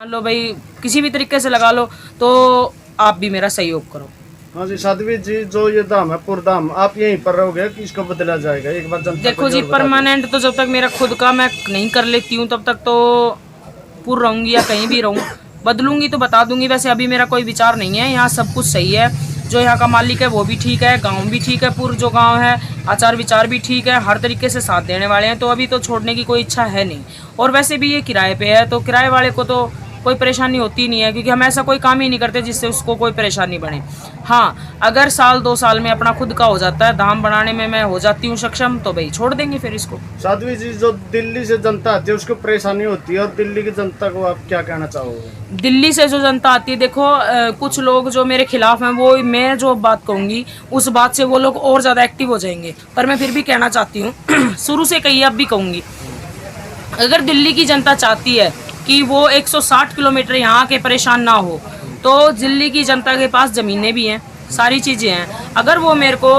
मान लो भाई किसी भी तरीके से लगा लो तो आप भी मेरा सहयोग करो। हाँ जी साध्वी जी, जो ये दाम है पुरदाम, आप यहीं पर रहोगे कि इसको बदला जाएगा? एक बार जनता देखो को जी, जरूर बता दो। परमानेंट तो जब तक मेरा खुद का मैं नहीं कर लेती हूँ तब तक तो पूर रहूंगी या कहीं भी रहूँ। बदलूंगी तो बता दूंगी। वैसे अभी मेरा कोई विचार नहीं है, यहाँ सब कुछ सही है। जो यहाँ का मालिक है वो भी ठीक है, गांव भी ठीक है, पूर्व जो गांव है आचार विचार भी ठीक है, हर तरीके से साथ देने वाले हैं। तो अभी तो छोड़ने की कोई इच्छा है नहीं। और वैसे भी ये किराए पे है तो किराए वाले को तो कोई परेशानी होती नहीं है, क्योंकि हम ऐसा कोई काम ही नहीं करते जिससे उसको कोई परेशानी बने। हाँ, अगर साल 2 साल में अपना खुद का हो जाता है, दाम बढ़ाने में मैं हो जाती हूँ सक्षम, तो भाई छोड़ देंगे फिर इसको। साध्वी जी, जो दिल्ली से जनता आती है उसको परेशानी होती है, और दिल्ली की जनता को आप क्या कहना चाहोगे? दिल्ली से जो जनता आती है, देखो कुछ लोग जो मेरे खिलाफ हैं, वो मैं जो बात कहूँगी उस बात से वो लोग और ज़्यादा एक्टिव हो जाएंगे। पर मैं फिर भी कहना चाहती हूँ शुरू से कही, अब भी कहूँगी, अगर दिल्ली की जनता चाहती है कि वो 160 किलोमीटर यहाँ के परेशान ना हो, तो दिल्ली की जनता के पास ज़मीनें भी हैं, सारी चीज़ें हैं। अगर वो मेरे को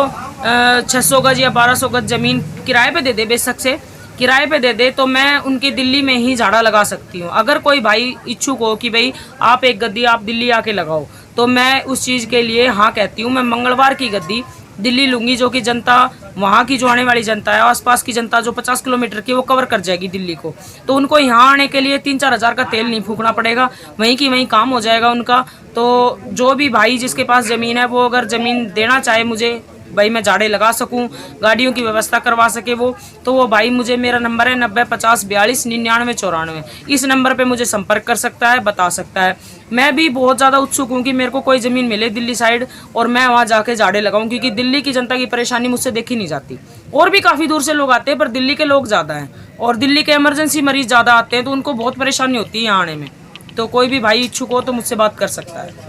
600 गज या 1200 गज ज़मीन किराए पे दे दे, बेशक से किराए पे दे दे, तो मैं उनकी दिल्ली में ही झाड़ा लगा सकती हूँ। अगर कोई भाई इच्छुक हो कि भाई आप एक गद्दी आप दिल्ली आके लगाओ, तो मैं उस चीज़ के लिए हाँ कहती हूँ। मैं मंगलवार की गद्दी दिल्ली लूँगी, जो कि जनता वहाँ की जो आने वाली जनता है, आसपास की जनता जो 50 किलोमीटर की, वो कवर कर जाएगी दिल्ली को। तो उनको यहाँ आने के लिए 3-4 हज़ार का तेल नहीं फूकना पड़ेगा, वहीं की वहीं काम हो जाएगा उनका। तो जो भी भाई जिसके पास ज़मीन है, वो अगर ज़मीन देना चाहे मुझे, भाई मैं झाड़े लगा सकूं, गाड़ियों की व्यवस्था करवा सके वो, तो वो भाई मुझे, मेरा नंबर है 90 50 42 99 94। इस नंबर पे मुझे संपर्क कर सकता है, बता सकता है। मैं भी बहुत ज़्यादा उत्सुक हूँ कि मेरे को कोई ज़मीन मिले दिल्ली साइड, और मैं वहाँ जाके झाड़े लगाऊं, क्योंकि दिल्ली की जनता की परेशानी मुझसे देखी नहीं जाती। और भी काफ़ी दूर से लोग आते हैं, पर दिल्ली के लोग ज़्यादा हैं, और दिल्ली के इमरजेंसी मरीज़ ज़्यादा आते हैं, तो उनको बहुत परेशानी होती है यहाँ आने में। तो कोई भी भाई इच्छुक हो तो मुझसे बात कर सकता है।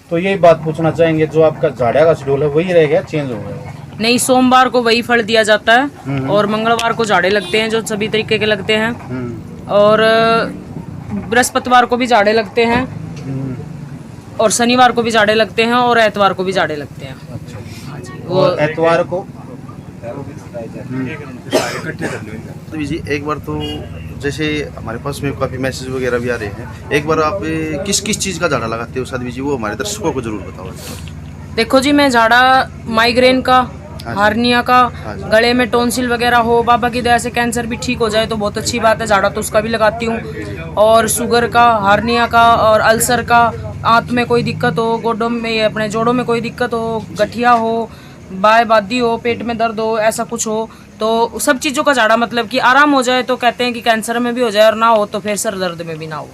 तो यही बात पूछना चाहेंगे, जो आपका झाड़िया का शेड्यूल है वही रह गया, चेंज हो गया? नहीं, सोमवार को वही फल दिया जाता है, और मंगलवार को झाड़े लगते हैं जो सभी तरीके के लगते हैं, और बृहस्पतिवार को भी झाड़े लगते हैं, और शनिवार को भी झाड़े लगते हैं, और एतवार को भी झाड़े लगते हैं। हाँ जी, वो एतवार को तो जी एक बार तो जैसे हमारे पास में काफ़ी मैसेज वगैरह भी आ रहे हैं, एक बार आप किस किस चीज़ का झाड़ा लगाते हो साध्वी जी, वो हमारे दर्शकों को जरूर बताओ। देखो जी, मैं झाड़ा माइग्रेन का, हार्निया का, गले में टॉन्सिल वगैरह हो, बाबा की दया से कैंसर भी ठीक हो जाए तो बहुत अच्छी बात है, झाड़ा तो उसका भी लगाती हूँ। और शुगर का, हार्निया का, और अल्सर का, आंत में कोई दिक्कत हो, गोडों में, अपने जोड़ों में कोई दिक्कत हो, गठिया हो, बाय बादी हो, पेट में दर्द हो, ऐसा कुछ हो, तो सब चीज़ों का झाड़ा, मतलब कि आराम हो जाए तो कहते हैं कि कैंसर में भी हो जाए, और ना हो तो फिर सर दर्द में भी ना हो।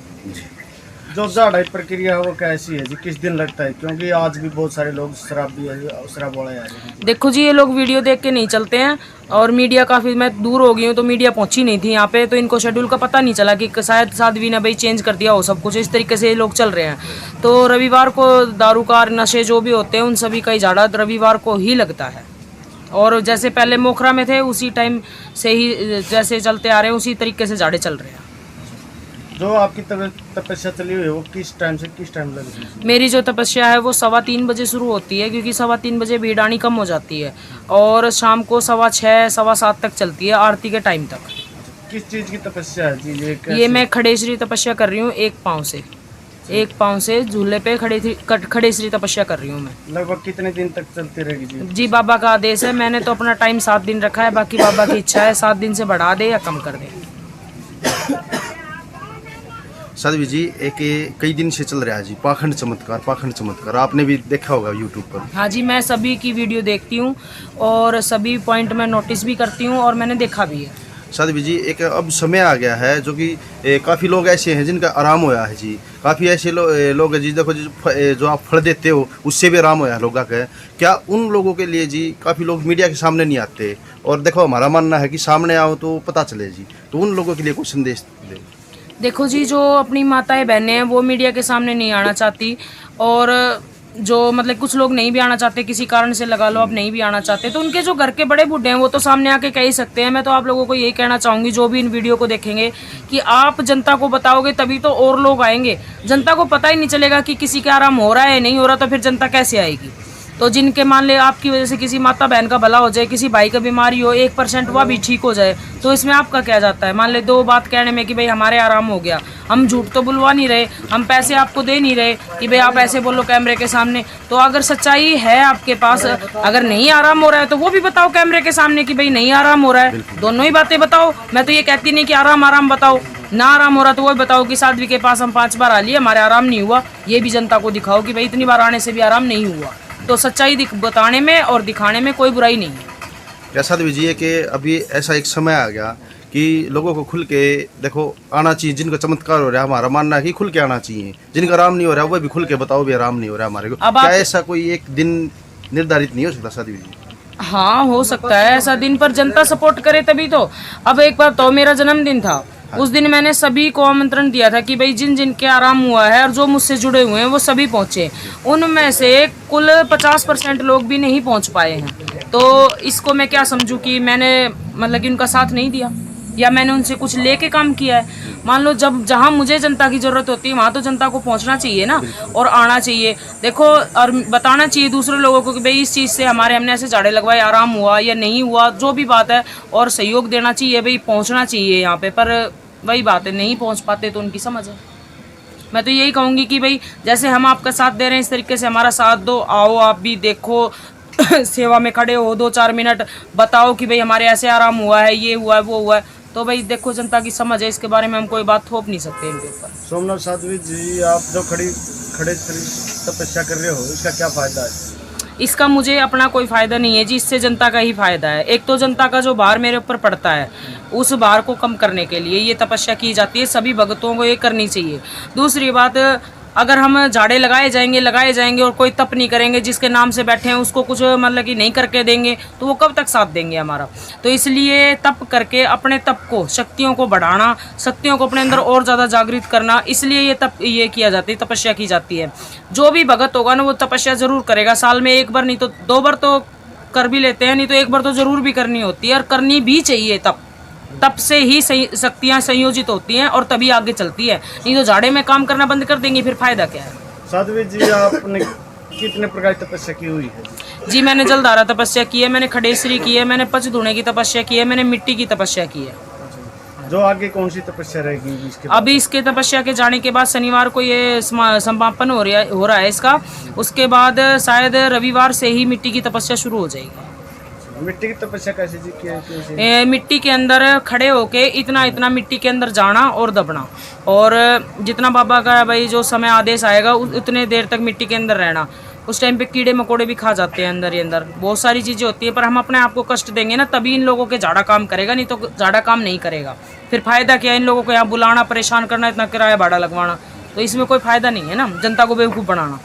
जो झाड़ाई प्रक्रिया है वो कैसी है जी, किस दिन लगता है? क्योंकि आज भी बहुत सारे लोग शराब वाले आ रहे हैं। देखो जी, ये लोग वीडियो देख के नहीं चलते हैं, और मीडिया काफ़ी, मैं दूर हो गई हूँ तो मीडिया पहुंची नहीं थी यहाँ पे, तो इनको शेड्यूल का पता नहीं चला कि शायद साध्वी ने भाई चेंज कर दिया हो सब कुछ, इस तरीके से ये लोग चल रहे हैं। तो रविवार को दारूकार नशे जो भी होते हैं उन सभी का ही झाड़ा रविवार को ही लगता है। और जैसे पहले मोखरा में थे उसी टाइम से ही जैसे चलते आ रहे हैं, उसी तरीके से झाड़े चल रहे हैं। जो आपकी तपस्या चली हुई है वो किस टाइम से किस टाइम लगी है? मेरी जो तपस्या है वो 3:15 बजे शुरू होती है, क्योंकि 3:15 बजे भीड़ आनी कम हो जाती है, और शाम को 6:15 7:15 तक चलती है, आरती के टाइम तक। किस चीज़ की तपस्या है जी ये मैं खड़ेश्वरी तपस्या कर रही हूँ, एक पाँव से झूले पे खड़ेश्वरी तपस्या कर रही हूँ मैं। लगभग कितने दिन तक चलती रहेगी जी? जी, बाबा का आदेश है, मैंने तो अपना टाइम 7 दिन रखा है, बाकी बाबा की इच्छा है 7 दिन से बढ़ा दे या कम कर दे। साध्वी जी, एक कई दिन से चल रहा है जी पाखंड चमत्कार, आपने भी देखा होगा यूट्यूब पर। हाँ जी, मैं सभी की वीडियो देखती हूँ, और सभी पॉइंट में नोटिस भी करती हूँ, और मैंने देखा भी है। साध्वी जी, एक अब समय आ गया है जो कि काफ़ी लोग ऐसे हैं जिनका आराम होया है जी, काफ़ी ऐसे लोग हैं जी, देखो जी जो आप फल देते हो उससे भी आराम होया है लोगों का। क्या उन लोगों के लिए जी, काफ़ी लोग मीडिया के सामने नहीं आते, और देखो हमारा मानना है कि सामने आओ तो पता चले जी, तो उन लोगों के लिए कुछ संदेश दे। देखो जी, जो अपनी माताएं बहनें हैं वो मीडिया के सामने नहीं आना चाहती, और जो मतलब कुछ लोग नहीं भी आना चाहते, किसी कारण से लगा लो आप नहीं भी आना चाहते, तो उनके जो घर के बड़े बूढ़े हैं वो तो सामने आके कह ही सकते हैं। मैं तो आप लोगों को यही कहना चाहूँगी, जो भी इन वीडियो को देखेंगे, कि आप जनता को बताओगे तभी तो और लोग आएंगे। जनता को पता ही नहीं चलेगा कि किसी का आराम हो रहा है नहीं हो रहा, तो फिर जनता कैसे आएगी? तो जिनके मान ले आपकी वजह से किसी माता बहन का भला हो जाए, किसी भाई का बीमारी हो, 1% वह भी ठीक हो जाए, तो इसमें आपका क्या जाता है? मान ले 2 बात कहने में कि भाई हमारे आराम हो गया, हम झूठ तो बुलवा नहीं रहे, हम पैसे आपको दे नहीं रहे कि भाई आप ऐसे बोलो कैमरे के सामने। तो अगर सच्चाई है आपके पास, अगर नहीं आराम हो रहा है तो वो भी बताओ कैमरे के सामने कि भाई नहीं आराम हो रहा है, दोनों ही बातें बताओ। मैं तो ये कहती नहीं कि आराम आराम बताओ, ना आराम हो रहा तो वो बताओ कि साध्वी के पास हम 5 बार आ लिए, हमारे आराम नहीं हुआ, ये भी जनता को दिखाओ कि भाई इतनी बार आने से भी आराम नहीं हुआ। तो सच्चाई बताने में और दिखाने में कोई बुराई नहीं है। क्या साध्वी जी है कि अभी ऐसा एक समय आ गया कि लोगों को खुल के देखो आना चाहिए, जिनका चमत्कार हो रहा है हमारा मानना है कि खुल के आना चाहिए, जिनका आराम नहीं हो रहा है वो भी खुल के बताओ भी आराम नहीं हो रहा है हमारे को। क्या ऐसा कोई एक दिन निर्धारित नहीं हो सकता साध्वी जी? हाँ हो सकता है ऐसा दिन, पर जनता सपोर्ट करे तभी तो। अब एक बार तो मेरा जन्मदिन था, उस दिन मैंने सभी को आमंत्रण दिया था कि भाई जिन जिन के आराम हुआ है और जो मुझसे जुड़े हुए हैं वो सभी पहुँचे। उनमें से कुल 50% लोग भी नहीं पहुँच पाए हैं। तो इसको मैं क्या समझूं कि मैंने मतलब कि उनका साथ नहीं दिया या मैंने उनसे कुछ लेके काम किया है। मान लो जब जहाँ मुझे जनता की ज़रूरत होती है वहाँ तो जनता को पहुँचना चाहिए ना, और आना चाहिए देखो, और बताना चाहिए दूसरे लोगों को कि भाई इस चीज़ से हमने ऐसे झाड़े लगवाए, आराम हुआ या नहीं हुआ, जो भी बात है, और सहयोग देना चाहिए, भाई पहुँचना चाहिए यहाँ पे। पर वही बात है, नहीं पहुँच पाते तो उनकी समझ है। मैं तो यही कहूँगी कि भाई जैसे हम आपका साथ दे रहे हैं इस तरीके से हमारा साथ दो, आओ आप भी देखो सेवा में खड़े हो, 2-4 मिनट बताओ कि भाई हमारे ऐसे आराम हुआ है, ये हुआ है, वो हुआ है। तो भाई देखो जनता की समझ है, इसके बारे में हम कोई बात थोप नहीं सकते इनके ऊपर। सोमनाथ साध्वी जी, आप जो खड़े तपस्या कर रहे हो, इसका क्या फायदा है? इसका मुझे अपना कोई फ़ायदा नहीं है जी, इससे जनता का ही फ़ायदा है। एक तो जनता का जो भार मेरे ऊपर पड़ता है उस भार को कम करने के लिए ये तपस्या की जाती है, सभी भक्तों को ये करनी चाहिए। दूसरी बात, अगर हम झाड़े लगाए जाएंगे और कोई तप नहीं करेंगे, जिसके नाम से बैठे हैं उसको कुछ मतलब कि नहीं करके देंगे, तो वो कब तक साथ देंगे हमारा? तो इसलिए तप करके अपने तप को, शक्तियों को बढ़ाना, शक्तियों को अपने अंदर और ज़्यादा जागृत करना, इसलिए ये किया जाती है, तपस्या की जाती है। जो भी भगत होगा ना वो तपस्या ज़रूर करेगा, साल में 1 बार नहीं तो 2 बार तो कर भी लेते हैं, नहीं तो 1 बार तो ज़रूर भी करनी होती है, और करनी भी चाहिए। तप से ही शक्तियाँ संयोजित होती हैं और तभी आगे चलती है, नहीं तो झाड़े में काम करना बंद कर देंगे फिर फायदा क्या है? साध्वी जी, आपने कितने प्रकार की तपस्या की हुई है? जी मैंने जलधारा तपस्या की है, मैंने खडेसरी की है, मैंने पचधुणे की तपस्या की है, मैंने मिट्टी की तपस्या की है। जो आगे कौन सी तपस्या रहेगी इसके? अभी इसके तपस्या के जाने के बाद शनिवार को ये समापन हो रहा है इसका, उसके बाद शायद रविवार से ही मिट्टी की तपस्या शुरू हो जाएगी। मिट्टी की तपस्या कैसे जी किया? मिट्टी के अंदर खड़े होके इतना मिट्टी के अंदर जाना और दबना, और जितना बाबा का भाई जो समय आदेश आएगा उतने देर तक मिट्टी के अंदर रहना। उस टाइम पे कीड़े मकोड़े भी खा जाते हैं अंदर ही अंदर, बहुत सारी चीज़ें होती हैं, पर हम अपने आप को कष्ट देंगे ना तभी इन लोगों के झाड़ा काम करेगा, नहीं तो झाड़ा काम नहीं करेगा। फिर फायदा क्या, इन लोगों को यहाँ बुलाना, परेशान करना, इतना किराया भाड़ा लगवाना, तो इसमें कोई फ़ायदा नहीं है ना, जनता को बेवकूफ़ बनाना।